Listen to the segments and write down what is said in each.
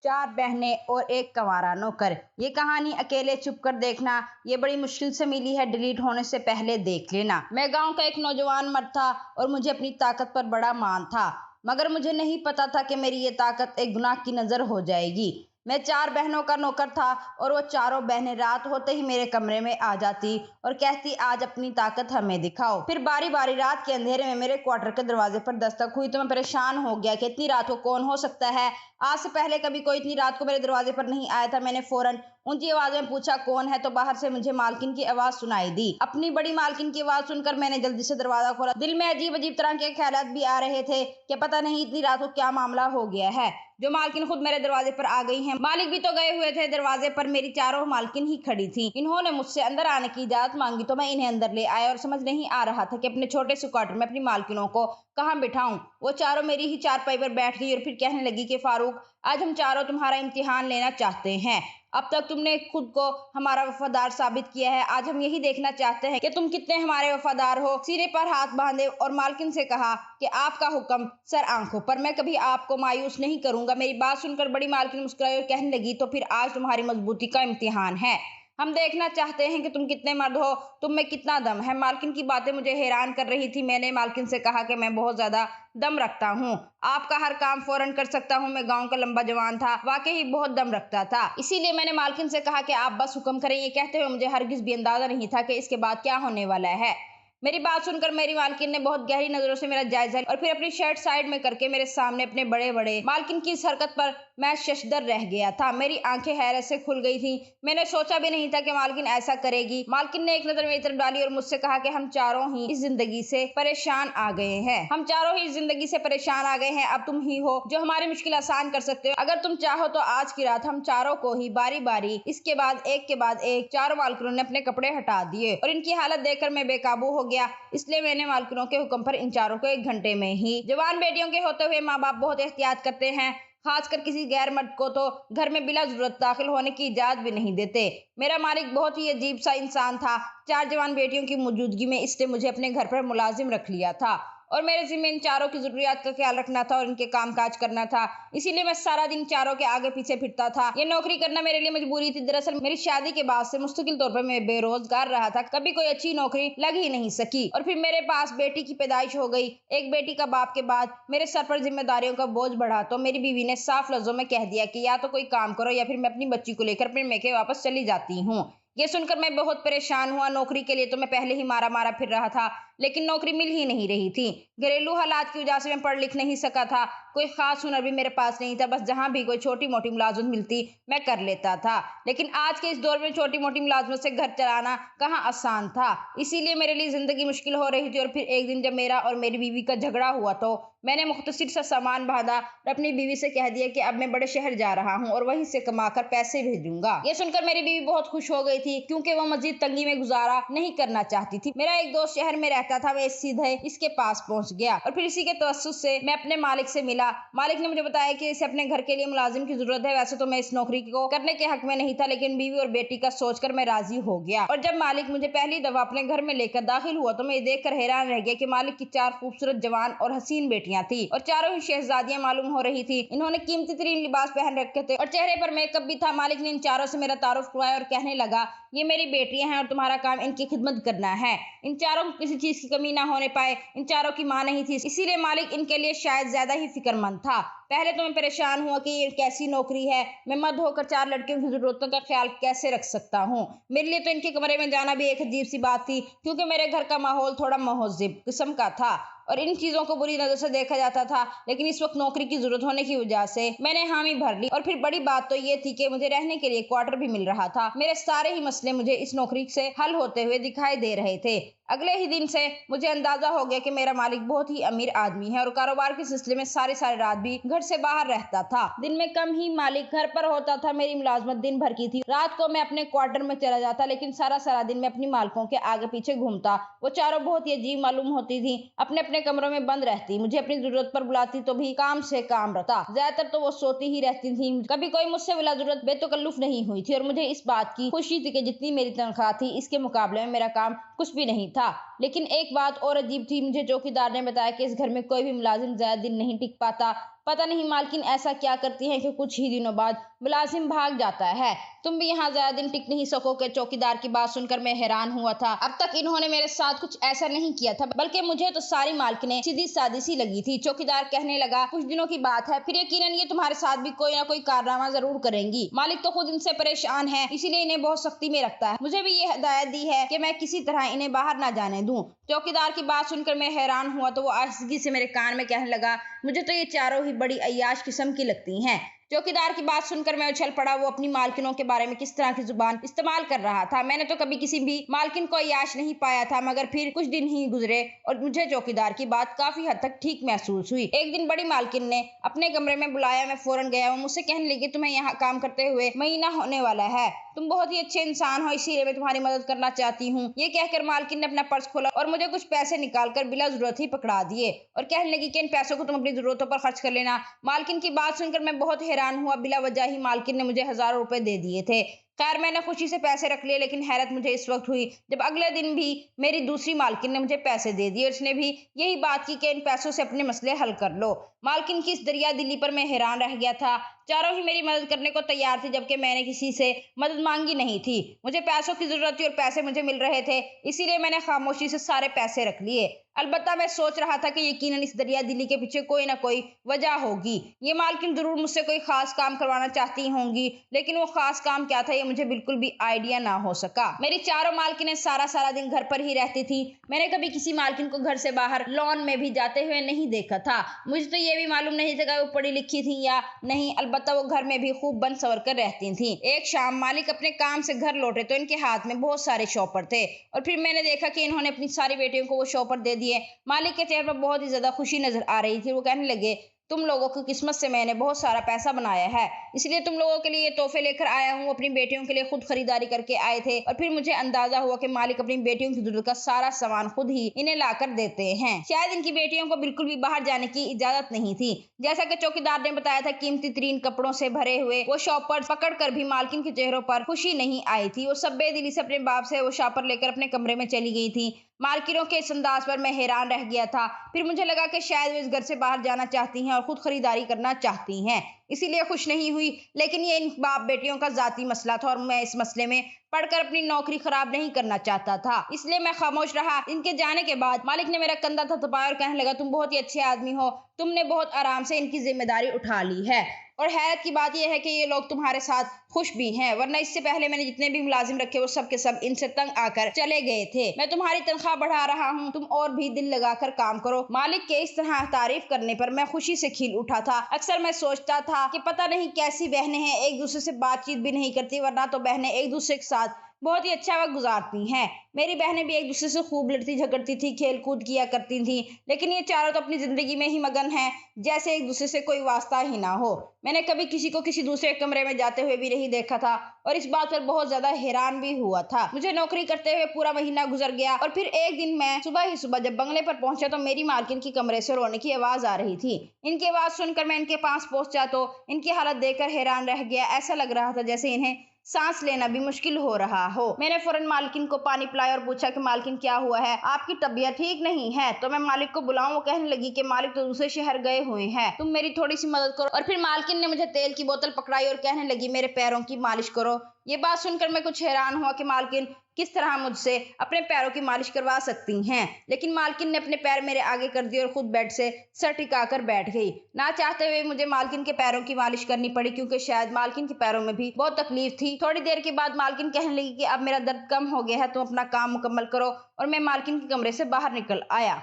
4 बहनें और एक कंवारा नौकर। ये कहानी अकेले चुप कर देखना, ये बड़ी मुश्किल से मिली है, डिलीट होने से पहले देख लेना। मैं गांव का एक नौजवान मर्द था और मुझे अपनी ताकत पर बड़ा मान था, मगर मुझे नहीं पता था कि मेरी ये ताकत एक गुनाह की नजर हो जाएगी। मैं 4 बहनों का नौकर था और वो चारों बहनें रात होते ही मेरे कमरे में आ जाती और कहती, आज अपनी ताकत हमें दिखाओ। फिर बारी बारी रात के अंधेरे में मेरे क्वार्टर के दरवाजे पर दस्तक हुई तो मैं परेशान हो गया कि इतनी रात को कौन हो सकता है। आज से पहले कभी कोई इतनी रात को मेरे दरवाजे पर नहीं आया था। मैंने फौरन ऊंची आवाज में पूछा, कौन है? तो बाहर से मुझे मालकिन की आवाज सुनाई दी। अपनी बड़ी मालकिन की आवाज सुनकर मैंने जल्दी से दरवाजा खोला। दिल में अजीब अजीब तरह के ख्यालात भी आ रहे थे कि पता नहीं इतनी रात को क्या मामला हो गया है जो मालकिन खुद मेरे दरवाजे पर आ गई हैं। मालिक भी तो गए हुए थे। दरवाजे पर मेरी चारों मालकिन ही खड़ी थी। इन्होंने मुझसे अंदर आने की इजाजत मांगी तो मैं इन्हें अंदर ले आया और समझ नहीं आ रहा था कि अपने छोटे से क्वार्टर में अपनी मालकिनों को कहाँ बिठाऊं। वो चारों मेरी ही चारपाई पर बैठ गई और फिर कहने लगी कि फारूक, आज हम चारों तुम्हारा इम्तिहान लेना चाहते हैं। अब तक तुमने खुद को हमारा वफादार साबित किया है, आज हम यही देखना चाहते हैं कि तुम कितने हमारे वफादार हो। सिरे पर हाथ बांधे और मालकिन से कहा कि आपका हुक्म सर आंखों पर, मैं कभी आपको मायूस नहीं करूंगा। मेरी बात सुनकर बड़ी मालकिन मुस्कुराई और कहने लगी, तो फिर आज तुम्हारी मजबूती का इम्तिहान है। हम देखना चाहते हैं कि तुम कितने मर्द हो, तुम में कितना दम है। मालकिन की बातें मुझे हैरान कर रही थी। मैंने मालकिन से कहा कि मैं बहुत ज्यादा दम रखता हूँ, आपका हर काम फौरन कर सकता हूँ। मैं गांव का लंबा जवान था, वाकई बहुत दम रखता था। इसीलिए मैंने मालकिन से कहा कि आप बस हुक्म करें। ये कहते हुए मुझे हरगिज भी अंदाजा नहीं था कि इसके बाद क्या होने वाला है। मेरी बात सुनकर मेरी मालकिन ने बहुत गहरी नजरों से मेरा जायजा लिया और फिर अपनी शर्ट साइड में करके मेरे सामने अपने बड़े बड़े मालकिन की इस हरकत पर मैं शशदर रह गया था। मेरी आंखें हैरत से खुल गई थी। मैंने सोचा भी नहीं था कि मालकिन ऐसा करेगी। मालकिन ने एक नजर मेरी तरफ डाली और मुझसे कहा कि हम चारों ही इस जिंदगी से परेशान आ गए हैं। हम चारों ही इस जिंदगी से परेशान आ गए हैं। अब तुम ही हो जो हमारी मुश्किल आसान कर सकते हो। अगर तुम चाहो तो आज की रात हम चारों को ही बारी बारी इसके बाद एक चारों मालकिनों ने अपने कपड़े हटा दिए और इनकी हालत देखकर मैं बेकाबू हो गया। इसलिए मैंने मालकिनों के हुक्म पर इन चारों को 1 घंटे में ही, जवान बेटियों के होते हुए माँ बाप बहुत एहतियात करते हैं, खासकर किसी गैर मर्द को तो घर में बिला जरूरत दाखिल होने की इजाजत भी नहीं देते। मेरा मालिक बहुत ही अजीब सा इंसान था। 4 जवान बेटियों की मौजूदगी में इसने मुझे अपने घर पर मुलाजिम रख लिया था और मेरे जिम्मे इन चारों की जरूरियात का ख्याल रखना था और इनके कामकाज करना था। इसीलिए मैं सारा दिन चारों के आगे पीछे फिरता था। ये नौकरी करना मेरे लिए मजबूरी थी। दरअसल मेरी शादी के बाद से मुस्तकिल तौर पर मैं बेरोजगार रहा था, कभी कोई अच्छी नौकरी लग ही नहीं सकी और फिर मेरे पास बेटी की पैदाइश हो गई। एक बेटी का बाप के बाद मेरे सर पर जिम्मेदारियों का बोझ बढ़ा तो मेरी बीवी ने साफ लफ्जों में कह दिया कि या तो कोई काम करो या फिर मैं अपनी बच्ची को लेकर अपने मैके वापस चली जाती हूँ। ये सुनकर मैं बहुत परेशान हुआ। नौकरी के लिए तो मैं पहले ही मारा मारा फिर रहा था, लेकिन नौकरी मिल ही नहीं रही थी। घरेलू हालात की वजह से मैं पढ़ लिख नहीं सका था। कोई खास हुनर भी मेरे पास नहीं था। बस जहां भी कोई छोटी मोटी मुलाजमत मिलती मैं कर लेता था। लेकिन आज के इस दौर में छोटी मोटी मुलाजमत से घर चलाना कहाँ आसान था। इसीलिए मेरे लिए जिंदगी मुश्किल हो रही थी। और फिर एक दिन जब मेरा और मेरी बीवी का झगड़ा हुआ तो मैंने मुख्तसर सा सामान बांधा और अपनी बीवी से कह दिया कि अब मैं बड़े शहर जा रहा हूँ और वहीं से कमाकर पैसे भेजूंगा। ये सुनकर मेरी बीवी बहुत खुश हो गई थी, क्योंकि वो मजीद तंगी में गुजारा नहीं करना चाहती थी। मेरा एक दोस्त शहर में रहता था, मैं सीधे इसके पास पहुंच गया और फिर इसी के तवस्सुस से मैं अपने मालिक से मिला। मालिक ने मुझे बताया कि इसे अपने घर के लिए मुलाजिम की जरूरत है। वैसे तो मैं इस नौकरी को करने के हक में नहीं था, लेकिन बीवी और बेटी का सोचकर मैं राजी हो गया। और जब मालिक मुझे पहली दफा अपने घर में लेकर दाखिल हुआ तो मैं देखकर हैरान रह गया कि मालिक की 4 खूबसूरत जवान और हसीन बेटियां थी और चारों ही शहजादियां मालूम हो रही थी। इन्होंने कीमती तरीन लिबास पहन रखे थे और चेहरे पर मेकअप भी था। मालिक ने इन चारों से मेरा तारुफ करवाया और कहने लगा, ये मेरी बेटियां हैं और तुम्हारा काम इनकी खिदमत करना है। इन चारों को किसी चीज की कमी ना होने पाए। इन चारों की मां नहीं थी, इसीलिए मालिक इनके लिए शायद ज्यादा ही फिक्रमंद था। पहले तो मैं परेशान हुआ कि ये कैसी नौकरी है, मैं मर्द होकर 4 लड़कियों की जरूरतों का ख्याल कैसे रख सकता हूँ। मेरे लिए तो इनके कमरे में जाना भी एक अजीब सी बात थी, क्योंकि मेरे घर का माहौल थोड़ा महज़िब किस्म का था और इन चीजों को बुरी नजर से देखा जाता था। लेकिन इस वक्त नौकरी की जरूरत होने की वजह से मैंने हामी भर ली। और फिर बड़ी बात तो ये थी कि मुझे रहने के लिए क्वार्टर भी मिल रहा था। मेरे सारे ही मसले मुझे इस नौकरी से हल होते हुए दिखाई दे रहे थे। अगले ही दिन से मुझे अंदाजा हो गया कि मेरा मालिक बहुत ही अमीर आदमी है और कारोबार के सिलसिले में सारी रात भी घर से बाहर रहता था। दिन में कम ही मालिक घर पर होता था। मेरी मुलाजमत दिन भर की थी। रात को मैं अपने क्वार्टर में चला जाता, लेकिन सारा दिन मैं अपनी मालकों के आगे पीछे घूमता। वो चारों बहुत ही अजीब मालूम होती थी, अपने अपने कमरों में बंद रहती। मुझे अपनी जरूरत पर बुलाती तो भी काम से काम रखता। ज्यादातर तो वो सोती ही रहती थी। कभी कोई मुझसे बिला जरूरत बेतकल्लुफ नहीं हुई थी और मुझे इस बात की खुशी थी कि जितनी मेरी तनख्वाह थी इसके मुकाबले में मेरा काम कुछ भी नहीं था। लेकिन एक बात और अजीब थी। मुझे चौकीदार ने बताया कि इस घर में कोई भी मुलाजिम ज्यादा दिन नहीं टिक पाता। पता नहीं मालकिन ऐसा क्या करती है कि कुछ ही दिनों बाद मुलाजिम भाग जाता है। तुम भी यहाँ ज्यादा दिन टिक नहीं सकोगे। चौकीदार की बात सुनकर मैं हैरान हुआ था। अब तक इन्होंने मेरे साथ कुछ ऐसा नहीं किया था, बल्कि मुझे तो सारी मालकिनें सीधी सादी सी लगी थी। चौकीदार कहने लगा, कुछ दिनों की बात है, फिर यकीनन ये तुम्हारे साथ भी कोई ना कोई कारनामा जरूर करेंगी। मालिक तो खुद इनसे परेशान है, इसीलिए इन्हें बहुत सख्ती में रखता है। मुझे भी ये हिदायत दी है कि मैं किसी तरह इन्हें बाहर ना जाने दूं। चौकीदार की बात सुनकर मैं हैरान हुआ तो वो आहिस्तगी से मेरे कान में कहने लगा, मुझे तो ये चारों ही बड़ी अय्याश किस्म की लगती हैं। चौकीदार की बात सुनकर मैं उछल पड़ा। वो अपनी मालकिनों के बारे में किस तरह की जुबान इस्तेमाल कर रहा था। मैंने तो कभी किसी भी मालकिन को अय्याश नहीं पाया था, मगर फिर कुछ दिन ही गुजरे और मुझे चौकीदार की बात काफी हद तक ठीक महसूस हुई। एक दिन बड़ी मालकिन ने अपने कमरे में बुलाया। मैं फौरन गया। वो मुझसे कहने लगी, तुम्हें यहाँ काम करते हुए महीना होने वाला है, तुम बहुत ही अच्छे इंसान हो, इसीलिए मैं तुम्हारी मदद करना चाहती हूँ। ये कहकर मालकिन ने अपना पर्स खोला और मुझे कुछ पैसे निकालकर बिला जरूरत ही पकड़ा दिए और कहने लगी कि इन पैसों को तुम अपनी जरूरतों पर खर्च कर लेना। मालकिन की बात सुनकर मैं बहुत हैरान हुआ। बिला वजह ही मालकिन ने मुझे हजारों रुपए दे दिए थे। खैर मैंने खुशी से पैसे रख लिए, लेकिन हैरत मुझे इस वक्त हुई जब अगले दिन भी मेरी दूसरी मालकिन ने मुझे पैसे दे दिए। उसने भी यही बात की कि इन पैसों से अपने मसले हल कर लो। मालकिन की इस दरिया दिली पर मैं हैरान रह गया था। चारों ही मेरी मदद करने को तैयार थे, जबकि मैंने किसी से मदद मांगी नहीं थी। मुझे पैसों की जरूरत थी और पैसे मुझे मिल रहे थे, इसीलिए मैंने खामोशी से सारे पैसे रख लिए। अलबत्ता मैं सोच रहा था कि यकीनन इस दरिया दिली के पीछे कोई ना कोई वजह होगी। ये मालकिन जरूर मुझसे कोई खास काम करवाना चाहती होंगी, लेकिन वो खास काम क्या था ये मुझे बिल्कुल भी आइडिया ना हो सका। मेरी चारों मालकिनें सारा दिन घर पर ही रहती थी। मैंने कभी किसी मालकिन को घर से बाहर लॉन में भी जाते हुए नहीं देखा था। मुझे तो ये भी मालूम नहीं था कि वो पढ़ी लिखी थी या नहीं। अलबत्ता वो घर में भी खूब बन सवर कर रहती थी। एक शाम मालिक अपने काम से घर लौटे तो इनके हाथ में बहुत सारे शॉपर थे और फिर मैंने देखा कि इन्होंने अपनी सारी बेटियों को वो शॉपर दे दिए। मालिक के चेहरे पर बहुत ही ज्यादा खुशी नजर आ रही थी। वो कहने लगे, तुम लोगों की किस्मत से मैंने बहुत सारा पैसा बनाया है, इसलिए तुम लोगों के लिए तोहफे लेकर आया हूँ। अपनी बेटियों के लिए खुद खरीदारी करके आए थे और फिर मुझे अंदाजा हुआ कि मालिक अपनी बेटियों की जरूरत का सारा सामान खुद ही इन्हें लाकर देते हैं। शायद इनकी बेटियों को बिल्कुल भी बाहर जाने की इजाजत नहीं थी। जैसा कि चौकीदार ने बताया था, कीमती तरीन कपड़ों से भरे हुए वो शॉपर पकड़ कर भी मालकिन के चेहरों पर खुशी नहीं आई थी। वो सब बेदिली से अपने बाप से वो शॉपर लेकर अपने कमरे में चली गई थी। मालकिनों के इस अंदाज पर मैं हैरान रह गया था। फिर मुझे लगा कि शायद वो इस घर से बाहर जाना चाहती हैं और खुद खरीदारी करना चाहती हैं, इसीलिए खुश नहीं हुई। लेकिन ये इन बाप बेटियों का जाती मसला था और मैं इस मसले में पढ़कर अपनी नौकरी खराब नहीं करना चाहता था, इसलिए मैं खामोश रहा। इनके जाने के बाद मालिक ने मेरा कंधा थपथपाया और कहने लगा, तुम बहुत ही अच्छे आदमी हो, तुमने बहुत आराम से इनकी जिम्मेदारी उठा ली है। और हैरत की बात यह है कि ये लोग तुम्हारे साथ खुश भी हैं, वरना इससे पहले मैंने जितने भी मुलाजिम रखे वो सब के सब इनसे तंग आकर चले गए थे। मैं तुम्हारी तनख्वाह बढ़ा रहा हूँ, तुम और भी दिल लगाकर काम करो। मालिक के इस तरह तारीफ करने पर मैं खुशी से खिल उठा था। अक्सर मैं सोचता था कि पता नहीं कैसी बहनें हैं, एक दूसरे से बातचीत भी नहीं करती, वरना तो बहनें एक दूसरे के साथ बहुत ही अच्छा वक्त गुजारती हैं। मेरी बहनें भी एक दूसरे से खूब लड़ती झगड़ती थी, खेल कूद किया करती थी, लेकिन ये चारों तो अपनी जिंदगी में ही मगन हैं, जैसे एक दूसरे से कोई वास्ता ही ना हो। मैंने कभी किसी को किसी दूसरे कमरे में जाते हुए भी नहीं देखा था और इस बात पर बहुत ज्यादा हैरान भी हुआ था। मुझे नौकरी करते हुए पूरा महीना गुजर गया और फिर एक दिन मैं सुबह जब बंगले पर पहुंचा तो मेरी मालकिन की कमरे से रोने की आवाज आ रही थी। इनकी आवाज सुनकर मैं इनके पास पहुंचा तो इनकी हालत देखकर हैरान रह गया। ऐसा लग रहा था जैसे इन्हें सांस लेना भी मुश्किल हो रहा हो। मैंने फौरन मालकिन को पानी पिलाया और पूछा कि मालकिन क्या हुआ है, आपकी तबीयत ठीक नहीं है तो मैं मालिक को बुलाऊं? वो कहने लगी कि मालिक तो दूसरे शहर गए हुए हैं, तुम मेरी थोड़ी सी मदद करो। और फिर मालकिन ने मुझे तेल की बोतल पकड़ाई और कहने लगी, मेरे पैरों की मालिश करो। ये बात सुनकर मैं कुछ हैरान हुआ कि मालकिन किस तरह मुझसे अपने पैरों की मालिश करवा सकती हैं, लेकिन मालकिन ने अपने पैर मेरे आगे कर दिए और खुद बेड से सर टिकाकर बैठ गई। ना चाहते हुए मुझे मालकिन के पैरों की मालिश करनी पड़ी, क्योंकि शायद मालकिन के पैरों में भी बहुत तकलीफ थी। थोड़ी देर के बाद मालकिन कहने लगी कि अब मेरा दर्द कम हो गया है, तुम अपना काम मुकम्मल करो। और मैं मालकिन के कमरे से बाहर निकल आया।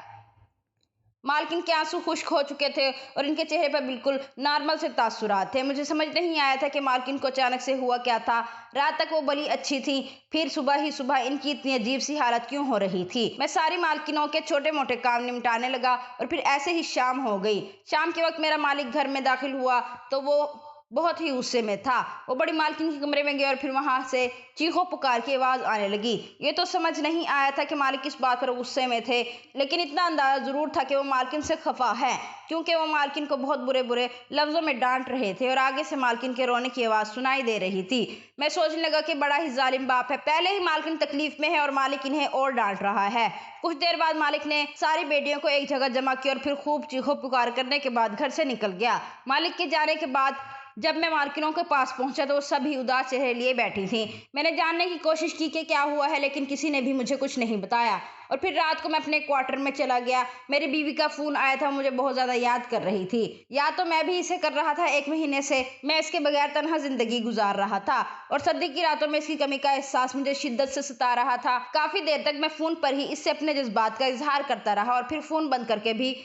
मालकिन के आंसू खुश्क हो चुके थे और इनके चेहरे पर बिल्कुल नॉर्मल से तासुरात थे। मुझे समझ नहीं आया था कि मालकिन को अचानक से हुआ क्या था। रात तक वो भली अच्छी थी, फिर सुबह ही सुबह इनकी इतनी अजीब सी हालत क्यों हो रही थी। मैं सारी मालकिनों के छोटे मोटे काम निपटाने लगा और फिर ऐसे ही शाम हो गई। शाम के वक्त मेरा मालिक घर में दाखिल हुआ तो वो बहुत ही गुस्से में था। वो बड़ी मालकिन के कमरे में गया और फिर वहां से चीखों पुकार की आवाज आने लगी। ये तो समझ नहीं आया था कि मालिक किस बात पर गुस्से में थे, लेकिन इतना अंदाजा जरूर था कि वो मालकिन से खफा है, क्योंकि वो मालकिन को बहुत बुरे बुरे लफ्जों में डांट रहे थे और आगे से मालकिन के रोने की आवाज सुनाई दे रही थी। मैं सोचने लगा कि बड़ा ही जालिम बाप है, पहले ही मालकिन तकलीफ में है और मालिक इन्हें और डांट रहा है। कुछ देर बाद मालिक ने सारी बेटियों को एक जगह जमा किया और फिर खूब चीखों पुकार करने के बाद घर से निकल गया। मालिक के जाने के बाद जब मैं मालकिनों के पास पहुंचा तो वो सभी उदास चेहरे लिए बैठी थी। मैंने जानने की कोशिश की कि क्या हुआ है, लेकिन किसी ने भी मुझे कुछ नहीं बताया और फिर रात को मैं अपने क्वार्टर में चला गया। मेरी बीवी का फोन आया था, मुझे बहुत ज्यादा याद कर रही थी। याद तो मैं भी इसे कर रहा था, 1 महीने से मैं इसके बगैर तन्हा जिंदगी गुजार रहा था और सर्दी की रातों में इसकी कमी का एहसास मुझे शिद्दत से सता रहा था। काफी देर तक मैं फोन पर ही इससे अपने जज्बात का इजहार करता रहा और फिर फोन बंद करके भी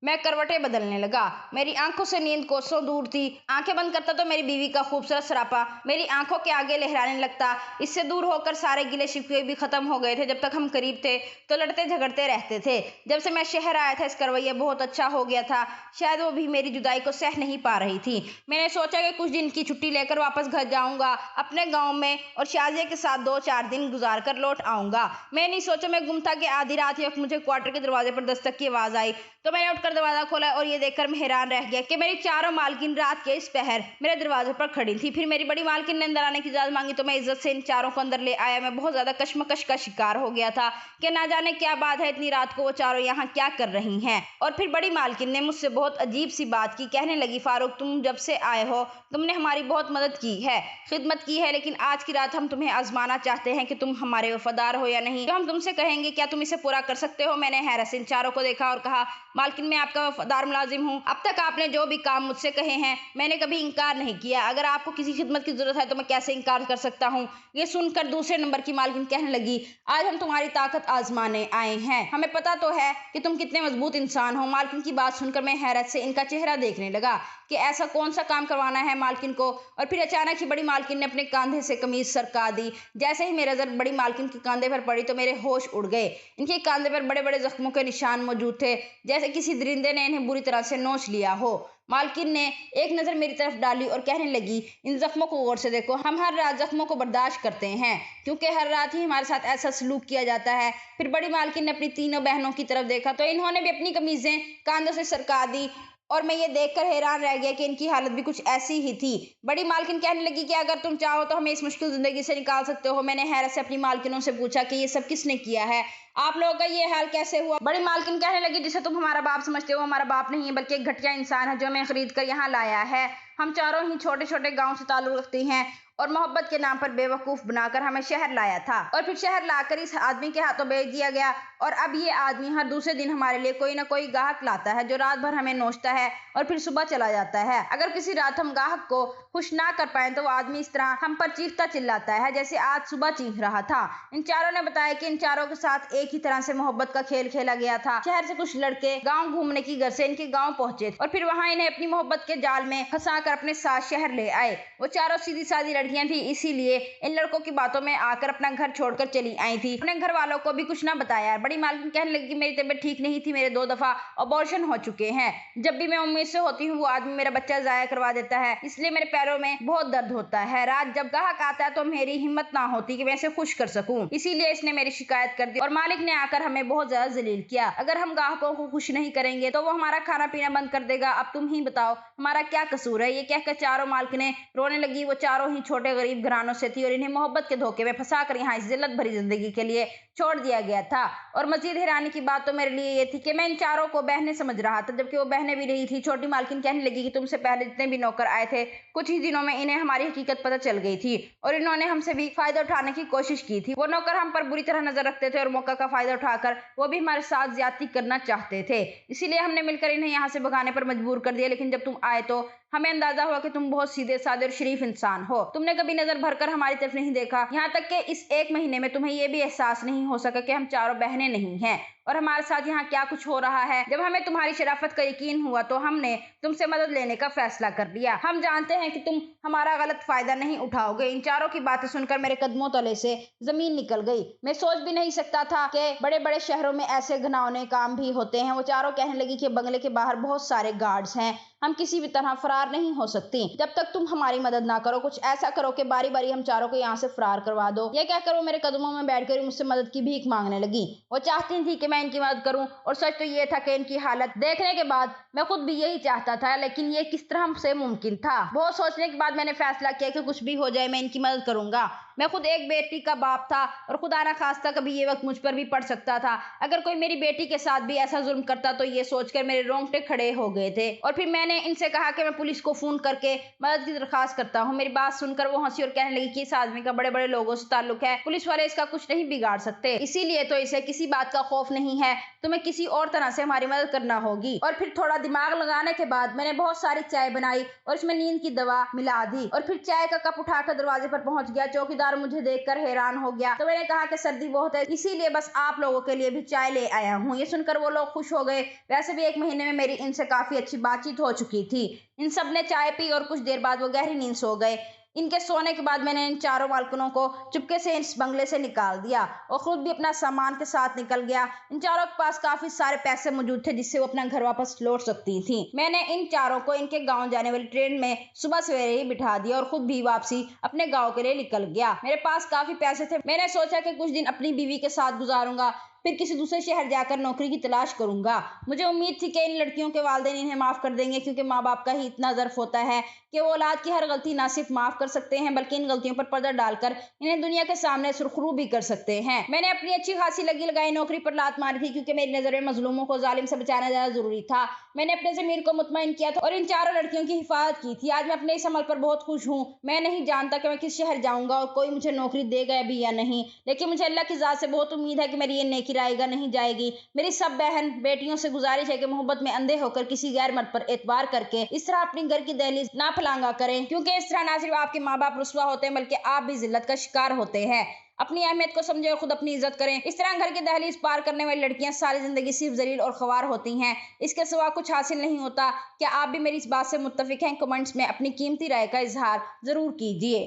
मैं करवटें बदलने लगा। मेरी आंखों से नींद कोसों दूर थी। आंखें बंद करता तो मेरी बीवी का खूबसूरत सरापा मेरी आंखों के आगे लहराने लगता। इससे दूर होकर सारे गिले शिकवे भी खत्म हो गए थे। जब तक हम करीब थे तो लड़ते झगड़ते रहते थे। जब से मैं शहर आया था इसका रवैया बहुत अच्छा हो गया था। शायद वो भी मेरी जुदाई को सह नहीं पा रही थी। मैंने सोचा कि कुछ दिन की छुट्टी लेकर वापस घर जाऊंगा अपने गाँव में और शाजिया के साथ 2-4 दिन गुजार कर लौट आऊंगा। मैं नहीं सोचा मैं गुम था कि आधी रात ही वक्त मुझे क्वार्टर के दरवाजे पर दस्तक की आवाज आई तो मैंने उठकर दरवाजा खोला और ये देखकर मैं हैरान रह गया कि मेरी चारों मालकिन रात के इस पहर मेरे दरवाजे पर खड़ी थी। फिर मेरी बड़ी मालकिन ने अंदर आने की इजाजत मांगी तो मैं इज्जत से इन चारों को अंदर ले आया। मैं बहुत ज्यादा कशमकश का शिकार हो गया था कि ना जाने क्या बात है, इतनी रात को वो चारों यहाँ क्या कर रही हैं। और फिर बड़ी मालकिन ने मुझसे बहुत अजीब सी बात की। कहने लगी, फारूक तुम जब से आए हो तुमने हमारी बहुत मदद की है, खिदमत की है, लेकिन आज की रात हम तुम्हें आजमाना चाहते हैं कि तुम हमारे वफादार हो या नहीं। तो हम तुमसे कहेंगे, क्या तुम इसे पूरा कर सकते हो? मैंने हैरत से इन चारों को देखा और कहा, मालकिन मैं आपका वफादार मुलाजिम हूँ। अब तक आपने जो भी काम मुझसे कहे हैं मैंने कभी इंकार नहीं किया। अगर आपको किसी खिदमत की जरूरत है तो मैं कैसे इंकार कर सकता हूँ। ये सुनकर दूसरे नंबर की मालकिन कहने लगी, आज हम तुम्हारी ताकत आजमाने आए हैं। हमें पता तो है कि तुम कितने मजबूत इंसान हो। मालकिन की बात सुनकर मैं हैरत से इनका चेहरा देखने लगा कि ऐसा कौन सा काम करवाना है मालकिन को। और फिर अचानक ही बड़ी मालकिन ने अपने कंधे से कमीज सरका दी। जैसे ही मेरी नजर बड़ी मालकिन के कंधे पर पड़ी तो मेरे होश उड़ गए। इनके कंधे पर बड़े बड़े जख्मों के निशान मौजूद थे, जैसे किसी दरिंदे ने इन्हें बुरी तरह से नोच लिया हो। मालकिन ने एक नजर मेरी तरफ डाली और कहने लगी, इन जख्मों को गौर से देखो। हम हर रात जख्मों को बर्दाश्त करते हैं क्योंकि हर रात ही हमारे साथ ऐसा सलूक किया जाता है। फिर बड़ी मालकिन ने अपनी तीनों बहनों की तरफ देखा तो इन्होंने भी अपनी कमीजें कांधों से सरका दी और मैं ये देखकर हैरान रह गया कि इनकी हालत भी कुछ ऐसी ही थी। बड़ी मालकिन कहने लगी कि अगर तुम चाहो तो हमें इस मुश्किल जिंदगी से निकाल सकते हो। मैंने हैरत से अपनी मालकिनों से पूछा कि ये सब किसने किया है, आप लोगों का ये हाल कैसे हुआ? बड़ी मालकिन कहने लगी, जिसे तुम हमारा बाप समझते हो हमारा बाप नहीं है बल्कि एक घटिया इंसान है जो हमें खरीद कर यहाँ लाया है। हम चारों ही छोटे छोटे गाँव से ताल्लुक रखते हैं और मोहब्बत के नाम पर बेवकूफ बनाकर हमें शहर लाया था और फिर शहर लाकर इस आदमी के हाथों बेच दिया गया। और अब ये आदमी हर दूसरे दिन हमारे लिए कोई ना कोई गाहक लाता है जो रात भर हमें नोचता है और फिर सुबह चला जाता है। अगर किसी रात हम गाहक को खुश ना कर पाए तो वो आदमी इस तरह हम पर चीखता चिल्लाता है जैसे आज सुबह चीख रहा था। इन चारों ने बताया कि इन चारों के साथ एक ही तरह से मोहब्बत का खेल खेला गया था। शहर से कुछ लड़के गाँव घूमने की गर्ज से इनके गाँव पहुंचे और फिर वहां इन्हें अपनी मोहब्बत के जाल में फंसा कर अपने साथ शहर ले आए। वो चारों सीधी सादी लड़कियां थी, इसीलिए इन लड़कों की बातों में आकर अपना घर छोड़कर चली आई थी। अपने घर वालों को भी कुछ ना बताया। बड़ी मालकिन कहने लगी कि मेरी तबीयत ठीक नहीं थी, मेरे 2 दफा अबॉर्शन हो चुके हैं। जब भी मैं उम्मीद से होती हूँ वो आदमी मेरा बच्चा जाया करवा देता है, इसलिए मेरे पैरों में बहुत दर्द होता है। रात जब गाहक आता है तो मेरी हिम्मत ना होती कि मैं इसे खुश कर सकूं, इसीलिए इसने मेरी शिकायत कर दी और मालिक ने आकर हमें बहुत ज्यादा जलील किया। अगर हम ग्राहकों को खुश नहीं करेंगे तो वो हमारा खाना पीना बंद कर देगा। अब तुम ही बताओ हमारा क्या कसूर है? ये कहकर चारों मालकिनें रोने लगी। वो चारों ही छोटे गरीब घरानों से थी और इन्हें मोहब्बत के धोखे में फंसाकर यहाँ इस जिल्लत भरी जिंदगी के लिए छोड़ दिया गया था। और मजीद हैरानी की बात तो मेरे लिए ये थी कि मैं इन चारों को बहनें समझ रहा था जबकि वो बहनें भी नहीं थी। छोटी मालकिन कहने लगी कि तुमसे पहले जितने भी नौकर आए थे कुछ ही दिनों में इन्हें हमारी हकीकत पता चल गई थी और इन्होंने हमसे भी फायदा उठाने की कोशिश की थी। वो नौकर हम पर बुरी तरह नजर रखते थे और मौका का फायदा उठाकर वो भी हमारे साथ ज्यादती करना चाहते थे, इसीलिए हमने मिलकर इन्हें यहाँ से भगाने पर मजबूर कर दिया। लेकिन जब तुम आए तो हमें अंदाजा हुआ कि तुम बहुत सीधे साधे और शरीफ इंसान हो। तुमने कभी नजर भरकर हमारी तरफ नहीं देखा, यहाँ तक कि इस 1 महीने में तुम्हें यह भी एहसास नहीं हो सका कि हम चारों बहनें नहीं हैं और हमारे साथ यहाँ क्या कुछ हो रहा है। जब हमें तुम्हारी शराफत का यकीन हुआ तो हमने तुमसे मदद लेने का फैसला कर लिया। हम जानते हैं कि तुम हमारा गलत फायदा नहीं उठाओगे। इन चारों की बातें सुनकर मेरे कदमों तले से जमीन निकल गई। मैं सोच भी नहीं सकता था कि बड़े बड़े शहरों में ऐसे घिनौने काम भी होते हैं। वो चारों कहने लगी कि बंगले के बाहर बहुत सारे गार्ड्स हैं, हम किसी भी तरह फरार नहीं हो सकती जब तक तुम हमारी मदद ना करो। कुछ ऐसा करो कि बारी बारी हम चारों को यहाँ से फरार करवा दो। यह कहकर वो मेरे कदमों में बैठकर मुझसे मदद की भीख मांगने लगी। वो चाहती थी कि मैं इनकी मदद करूं, और सच तो ये था कि इनकी हालत देखने के बाद मैं खुद भी यही चाहता था, लेकिन ये किस तरह से मुमकिन था। बहुत सोचने के बाद मैंने फैसला किया कि कुछ भी हो जाए मैं इनकी मदद करूंगा। मैं खुद एक बेटी का बाप था और खुदा ना खास्ता कभी ये वक्त मुझ पर भी पड़ सकता था। अगर कोई मेरी बेटी के साथ भी ऐसा जुल्म करता तो ये सोचकर मेरे रोंगटे खड़े हो गए थे। और फिर मैंने इनसे कहा कि मैं पुलिस को फोन करके मदद की दरखास्त करता हूँ। मेरी बात सुनकर वो हंसी और कहने लगी कि इस आदमी का बड़े बड़े लोगों से ताल्लुक है, पुलिस वाले इसका कुछ नहीं बिगाड़ सकते, इसीलिए तो इसे किसी बात का खौफ नहीं है। तुम्हें किसी और तरह से हमारी मदद करना होगी। और फिर थोड़ा दिमाग लगाने के बाद मैंने बहुत सारी चाय बनाई और इसमें नींद की दवा मिला दी, और फिर चाय का कप उठाकर दरवाजे पर पहुंच गया। चौकीदार मुझे देखकर हैरान हो गया, तो मैंने कहा कि सर्दी बहुत है, इसीलिए बस आप लोगों के लिए भी चाय ले आया हूँ। ये सुनकर वो लोग खुश हो गए। वैसे भी एक महीने में मेरी इनसे काफी अच्छी बातचीत हो चुकी थी। इन सब ने चाय पी और कुछ देर बाद वो गहरी नींद सो गए। इनके सोने के बाद मैंने इन चारों मालकिनों को चुपके से इस बंगले से निकाल दिया और खुद भी अपना सामान के साथ निकल गया। इन चारों के पास काफी सारे पैसे मौजूद थे जिससे वो अपना घर वापस लौट सकती थी। मैंने इन चारों को इनके गांव जाने वाली ट्रेन में सुबह सवेरे ही बिठा दिया और खुद भी वापसी अपने गांव के लिए निकल गया। मेरे पास काफी पैसे थे। मैंने सोचा कि कुछ दिन अपनी बीवी के साथ गुजारूंगा, फिर किसी दूसरे शहर जाकर नौकरी की तलाश करूंगा। मुझे उम्मीद थी कि इन लड़कियों के वालिदैन इन्हें माफ कर देंगे, क्योंकि माँ बाप का ही इतना ज़र्फ होता है कि वो औलाद की हर गलती ना सिर्फ माफ कर सकते हैं बल्कि इन गलतियों पर पर्दा डालकर इन्हें दुनिया के सामने सुरखरू भी कर सकते हैं। मैंने अपनी अच्छी खासी लगी लगाई नौकरी पर लात मारी थी, क्योंकि मेरी नजर में मजलूमों को जालिम से बचाना ज्यादा जरूरी था। मैंने अपने ज़मीर को मुतमईन किया था और इन चारों लड़कियों की हिफाजत की थी। आज मैं अपने इस अमल पर बहुत खुश हूँ। मैं नहीं जानता कि मैं किस शहर जाऊंगा और कोई मुझे नौकरी देगा भी या नहीं, लेकिन मुझे अल्लाह की ज़ात से बहुत उम्मीद है कि मेरी ये नेकी रायगा नहीं जाएगी। मेरी सब बहन बेटियों से गुजारिश है कि मोहब्बत में अंधे होकर किसी गैर मर्द पर एतबार करके इस तरह अपनी घर की दहलीज ना फलांगा करें, क्योंकि इस तरह ना सिर्फ आपके माँ बाप रुस्वा होते हैं बल्कि आप भी जिल्लत का शिकार होते हैं। अपनी अहमियत को समझे और खुद अपनी इज्जत करें। इस तरह घर की दहलीज पार करने वाली लड़कियां सारी जिंदगी सिर्फ जलील और ख्वार होती हैं, इसके सिवा कुछ हासिल नहीं होता। क्या आप भी मेरी इस बात से मुत्तफिक हैं? कमेंट्स में अपनी कीमती राय का इजहार जरूर कीजिए।